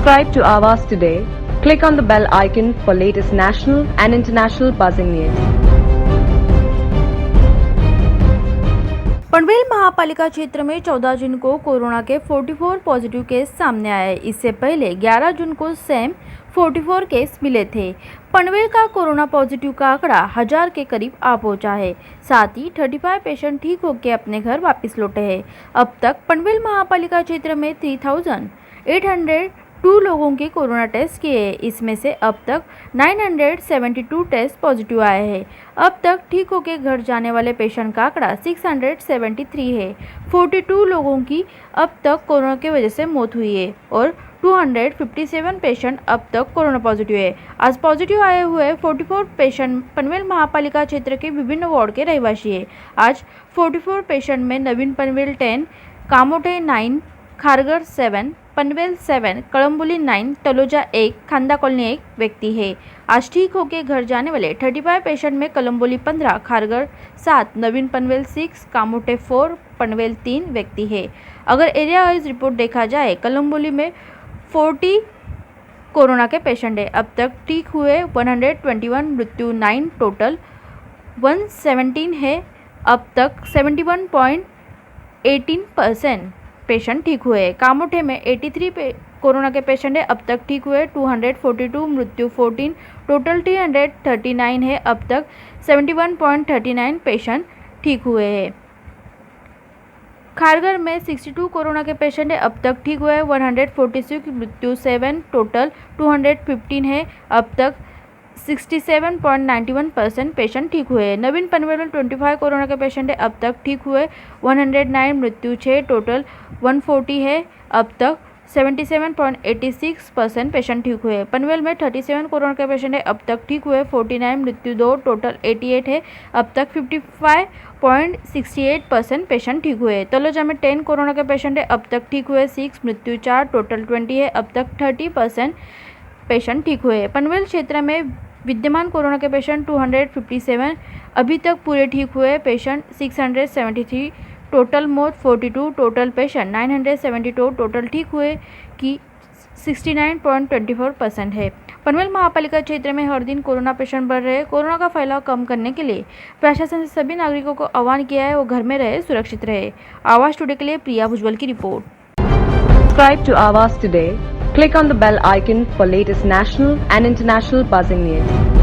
Subscribe to Avas today. Click on the bell icon for latest national and international buzzing news. Panvel महापालिका क्षेत्र में 14 जून को corona के 44 positive case सामने आए। इससे पहले 11 जून को सेम 44 केस मिले थे। पनवेल का कोरोना पॉजिटिव का आंकड़ा 1000 के करीब आ पहुंचा है। साथ ही 35 पेशेंट ठीक होकर अपने घर वापस लौटे हैं। अब तक पनवेल महापालिका क्षेत्र में 3802 लोगों के कोरोना टेस्ट किए हैं। इसमें से अब तक 972 टेस्ट पॉजिटिव आए हैं। अब तक ठीक होकर घर जाने वाले पेशेंट का आंकड़ा 673 है। 42 लोगों की अब तक कोरोना की वजह से मौत हुई है और 257 पेशेंट अब तक कोरोना पॉजिटिव है। आज पॉजिटिव आए हुए 44 पेशेंट पनवेल महापालिका क्षेत्र के विभिन्न वार्ड के रहवासी है। आज 44 पेशेंट में नवीन पनवेल 10, कामोठे 9, खारघर 7, पनवेल 7, कळंबोली 9, तलोजा 1, खांदा कॉलोनी 1 व्यक्ति है। आज ठीक होकर घर जाने वाले 35 पेशेंट में कळंबोली 15, खारघर 7, नवीन पनवेल 6, कामोठे 4, पनवेल 3 व्यक्ति है। अगर एरिया वाइज रिपोर्ट देखा जाए, कळंबोली में 40 कोरोना के पेशेंट है। अब तक ठीक हुए 121, मृत्यु 9, टोटल 117 है। अब तक 71.18% पेशेंट ठीक हुए हैं। कामोठे में 83 कोरोना के पेशेंट है। अब तक ठीक हुए 242, मृत्यु 14, टोटल 339 है। अब तक 71.39 पेशेंट ठीक हुए हैं। खारघर में 62 कोरोना के पेशेंट है। अब तक ठीक हुए 146, मृत्यु 7, टोटल 215 है। अब तक 67.91% पेशेंट ठीक हुए हैं। नवीन पनवेल में 25 कोरोना के पेशेंट है। अब तक ठीक हुए 109, मृत्यु 6, टोटल 140 है। अब तक 77.86% पेशेंट ठीक हुए हैं। पनवेल में 37 कोरोना के पेशेंट है। अब तक ठीक हुए 49, मृत्यु 2, टोटल 88 है। अब तक 55.68% पेशेंट ठीक हुए हैं। तलोजा में 10 कोरोना के पेशेंट है। अब तक ठीक हुए 6, मृत्यु 4, टोटल 20 है। अब तक 30% पेशेंट ठीक हुए हैं। पनवेल क्षेत्र में विद्यमान कोरोना के पेशेंट 257, अभी तक पूरे ठीक हुए पेशेंट 673, टोटल मौत 42, टोटल पेशेंट 972, टोटल ठीक हुए की 69.24% है। पनवेल महापालिका क्षेत्र में हर दिन कोरोना पेशेंट बढ़ रहे हैं। कोरोना का फैलाव कम करने के लिए प्रशासन से सभी नागरिकों को आह्वान किया है वो घर में रहे, सुरक्षित रहे। आवाज टुडे के लिए प्रिया भुजबल की report. Subscribe to Avas today. Click on the bell icon for latest national and international buzzing news.